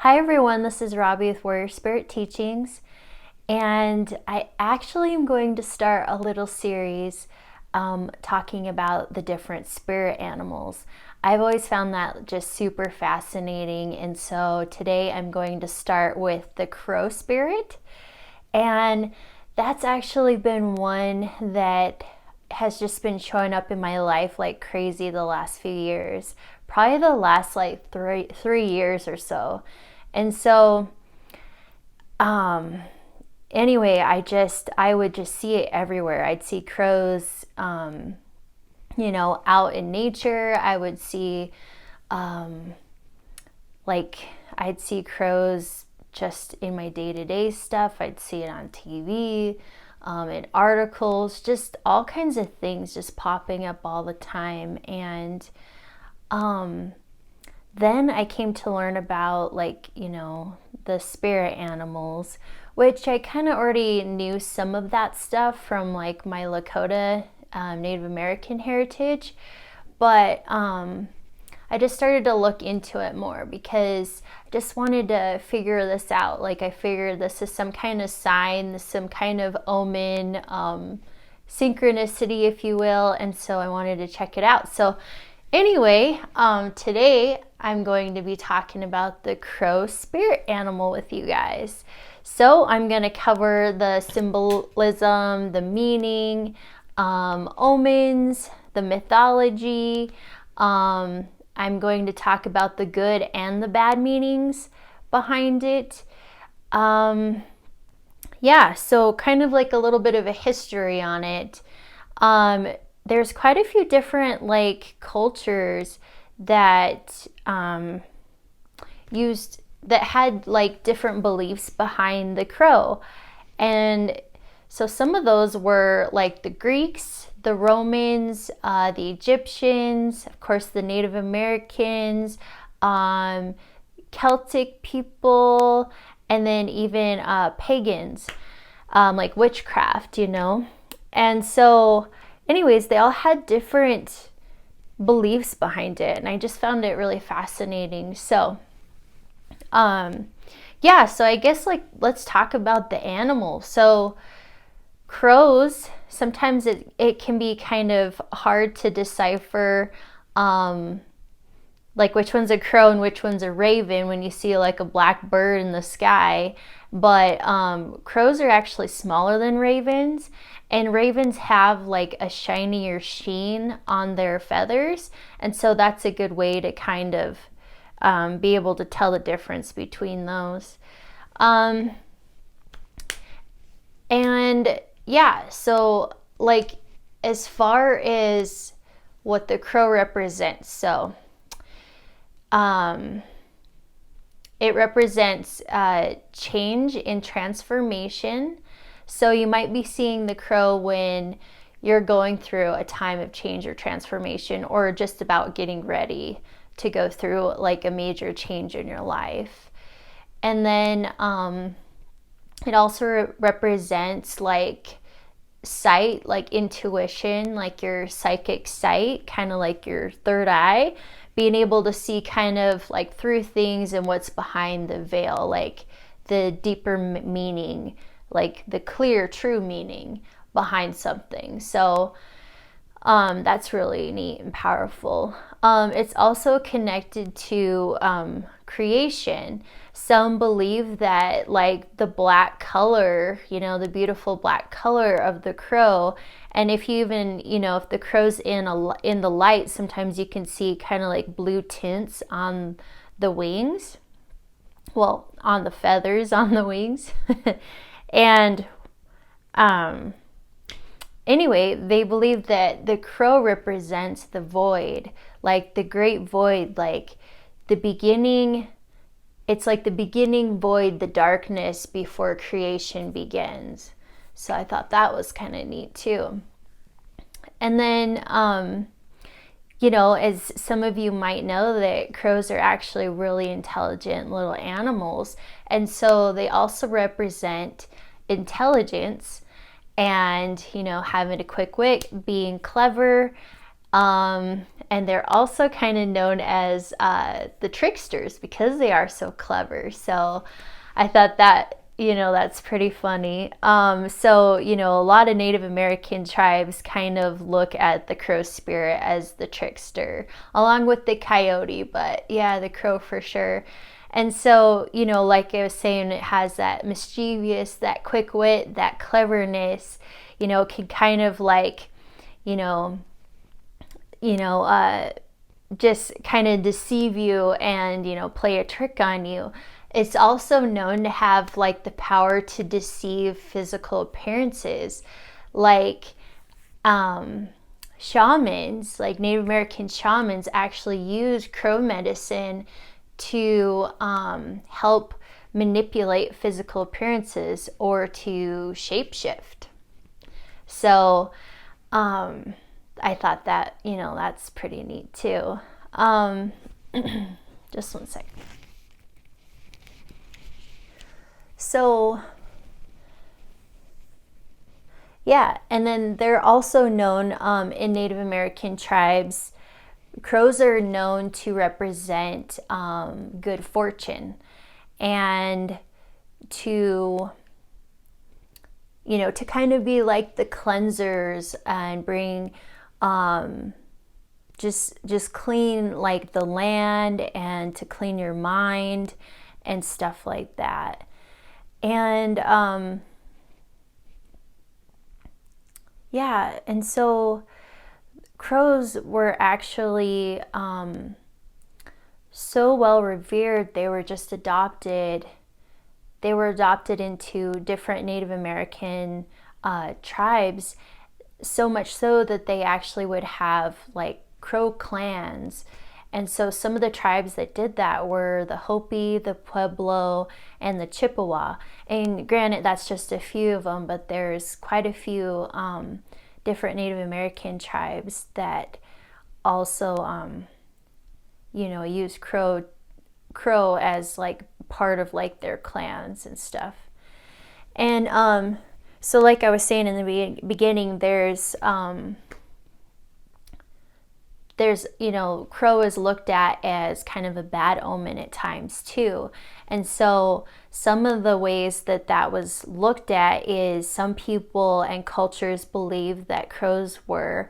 Hi everyone, this is Robbie with Warriorspirit-teachings, and I actually am going to start a little series talking about the different spirit animals. I've always found that just super fascinating, and so today I'm going to start with the crow spirit, and that's actually been one that has just been showing up in my life like crazy the last few years, probably the last like three years or so. And so anyway, I would just see it everywhere. I'd see crows out in nature. I would see I'd see crows just in my day-to-day stuff. I'd see it on TV, in articles, just all kinds of things just popping up all the time. And then I came to learn about the spirit animals, which I kind of already knew some of that stuff from like my Lakota Native American heritage, but I just started to look into it more because I just wanted to figure this out. Like, I figured this is some kind of sign, some kind of omen, synchronicity, if you will, and so I wanted to check it out. So anyway, today I'm going to be talking about the crow spirit animal with you guys. So I'm going to cover the symbolism, the meaning, omens, the mythology. I'm going to talk about the good and the bad meanings behind it. So kind of like a little bit of a history on it. There's quite a few different like cultures that had like different beliefs behind the crow. And so some of those were like the Greeks, the Romans, the Egyptians, of course the Native Americans, Celtic people, and then even pagans, like witchcraft, And so anyways, they all had different beliefs behind it, and I just found it really fascinating. So so I guess let's talk about the animals. So crows, sometimes it can be kind of hard to decipher like which one's a crow and which one's a raven when you see like a black bird in the sky. But crows are actually smaller than ravens, and ravens have like a shinier sheen on their feathers, and so that's a good way to kind of be able to tell the difference between those. So like as far as what the crow represents, so it represents change and transformation. So you might be seeing the crow when you're going through a time of change or transformation, or just about getting ready to go through like a major change in your life. And then it also represents like sight, like intuition, like your psychic sight, kind of like your third eye, being able to see kind of like through things and what's behind the veil, like the deeper meaning, like the clear, true meaning behind something. So that's really neat and powerful. It's also connected to creation. Some believe that like the black color, the beautiful black color of the crow, and if you even, if the crow's in the light, sometimes you can see kind of like blue tints on the wings. Well, on the feathers on the wings. And anyway, they believe that the crow represents the void, like the great void, like the beginning. It's like the beginning void, the darkness before creation begins. So I thought that was kind of neat too. And then, as some of you might know, that crows are actually really intelligent little animals. And so they also represent intelligence and, having a quick wit, being clever, And they're also kind of known as the tricksters because they are so clever. So I thought that, that's pretty funny. So, a lot of Native American tribes kind of look at the crow spirit as the trickster, along with the coyote, but yeah, the crow for sure. And so, like I was saying, it has that mischievous, that quick wit, that cleverness, can kind of like, you know, just kind of deceive you and, play a trick on you. It's also known to have like the power to deceive physical appearances. Like shamans, like Native American shamans, actually use crow medicine to help manipulate physical appearances or to shapeshift. So I thought that, that's pretty neat too. Just one second. So, yeah, and then they're also known in Native American tribes, crows are known to represent good fortune and to, to kind of be like the cleansers and bring just clean like the land and to clean your mind and stuff like that. And yeah, and so crows were actually so well revered, they were just adopted. They were adopted into different Native American tribes, so much so that they actually would have like crow clans. And so some of the tribes that did that were the Hopi, the Pueblo, and the Chippewa. And granted, that's just a few of them, but there's quite a few different Native American tribes that also, use crow as like part of like their clans and stuff. And so like I was saying in the beginning, there's crow is looked at as kind of a bad omen at times too. And so some of the ways that was looked at is some people and cultures believe that crows were,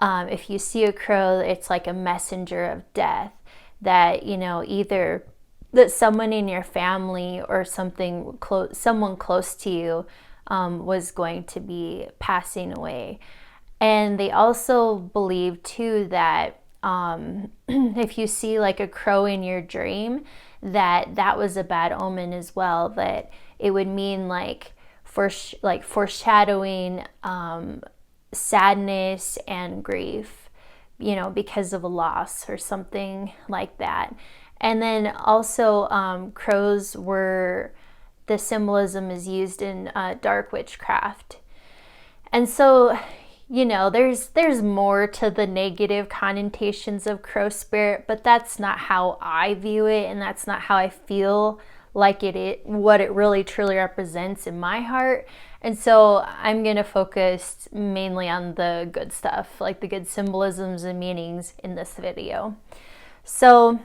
if you see a crow, it's like a messenger of death, that, either that someone in your family or someone close to you was going to be passing away. And they also believe too that if you see like a crow in your dream, that was a bad omen as well, that it would mean like foreshadowing sadness and grief, because of a loss or something like that. And then also crows the symbolism is used in dark witchcraft. And so, there's more to the negative connotations of crow spirit, but that's not how I view it, and that's not how I feel like what it really truly represents in my heart. And so I'm going to focus mainly on the good stuff, like the good symbolisms and meanings in this video. So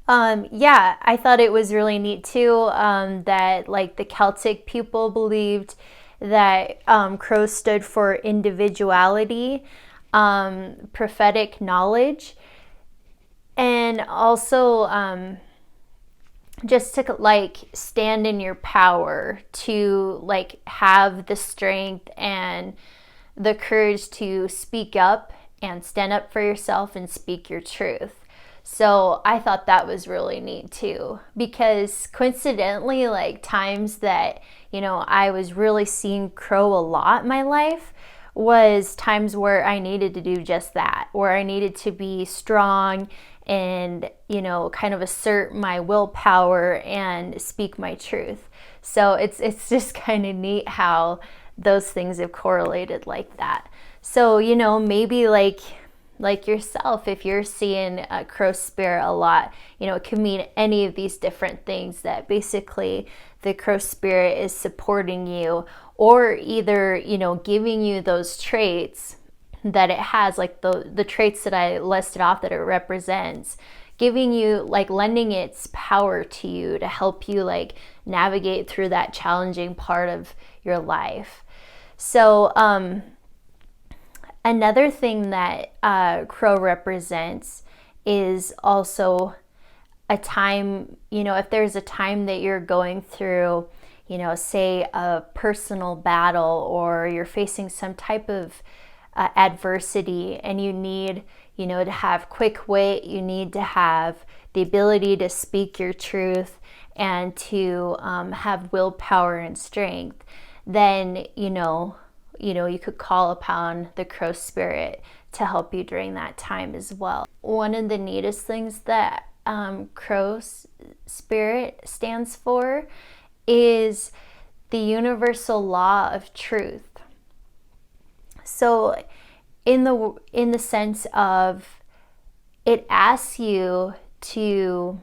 I thought it was really neat too, that like the Celtic people believed that crows stood for individuality, prophetic knowledge, and also just to like stand in your power, to like have the strength and the courage to speak up and stand up for yourself and speak your truth. So I thought that was really neat too, because coincidentally, like times that, I was really seeing crow a lot in my life was times where I needed to do just that, where I needed to be strong and, kind of assert my willpower and speak my truth. So it's just kind of neat how those things have correlated like that. So, maybe like yourself, if you're seeing a crow spirit a lot, it can mean any of these different things, that basically the crow spirit is supporting you, or either, giving you those traits that it has, like the traits that I listed off that it represents, giving you, like, lending its power to you to help you, like, navigate through that challenging part of your life. So another thing that crow represents is also a time, if there's a time that you're going through, say a personal battle, or you're facing some type of adversity, and you need, to have quick wit, you need to have the ability to speak your truth and to have willpower and strength, then, you could call upon the crow spirit to help you during that time as well. One of the neatest things that crow spirit stands for is the universal law of truth. So in the sense of, it asks you to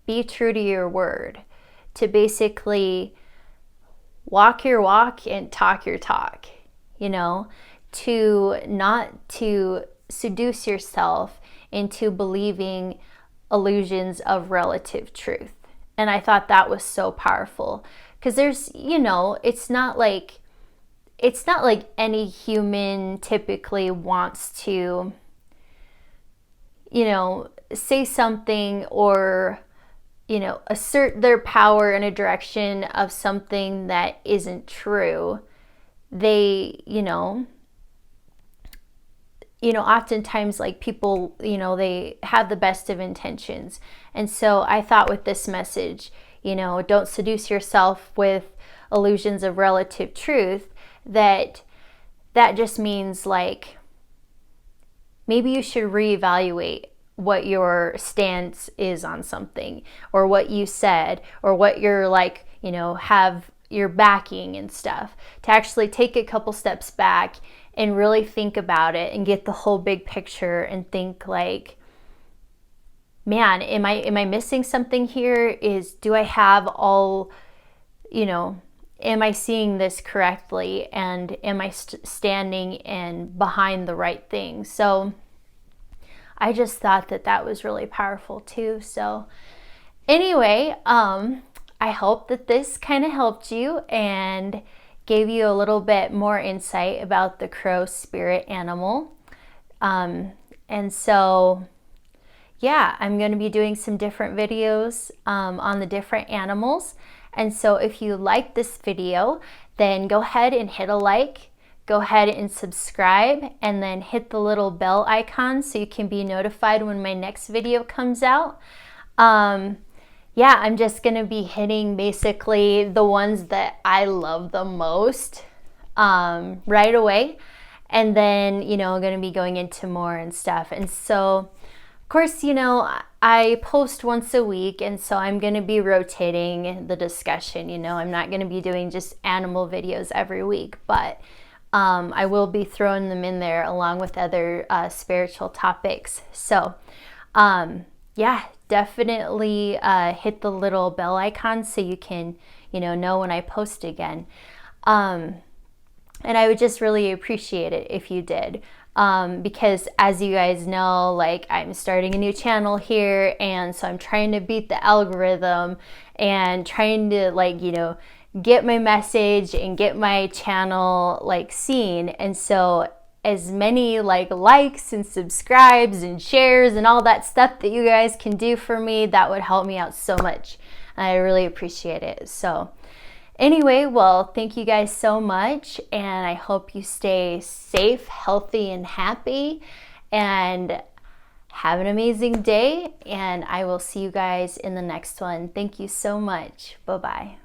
be true to your word, to basically walk your walk and talk your talk, to not to seduce yourself into believing illusions of relative truth. And I thought that was so powerful, because there's, it's not like any human typically wants to, say something or, assert their power in a direction of something that isn't true. They, oftentimes, like, people, they have the best of intentions. And so I thought with this message, don't seduce yourself with illusions of relative truth, that just means, like, maybe you should reevaluate what your stance is on something, or what you said, or what you're, like, have your backing and stuff, to actually take a couple steps back and really think about it and get the whole big picture and think, like, man, am I missing something here? Do I have all, am I seeing this correctly? And am I standing and behind the right thing? So I just thought that was really powerful too. So anyway, I hope that this kind of helped you and gave you a little bit more insight about the crow spirit animal. And so, yeah, I'm going to be doing some different videos on the different animals. And so if you like this video, then go ahead and hit a like, go ahead and subscribe, and then hit the little bell icon so you can be notified when my next video comes out. Yeah, I'm just going to be hitting basically the ones that I love the most right away. And then, I'm going to be going into more and stuff. And so, of course, I post once a week, and so I'm going to be rotating the discussion. I'm not going to be doing just animal videos every week, but I will be throwing them in there along with other spiritual topics. So, yeah, definitely hit the little bell icon so you can, know when I post again. And I would just really appreciate it if you did. Because as you guys know, like, I'm starting a new channel here, and so I'm trying to beat the algorithm and trying to, like, get my message and get my channel, like, seen. And so as many likes and subscribes and shares and all that stuff that you guys can do for me, that would help me out so much. I really appreciate it. So anyway, well, thank you guys so much, and I hope you stay safe, healthy, and happy, and have an amazing day, and I will see you guys in the next one. Thank you so much. Bye-bye.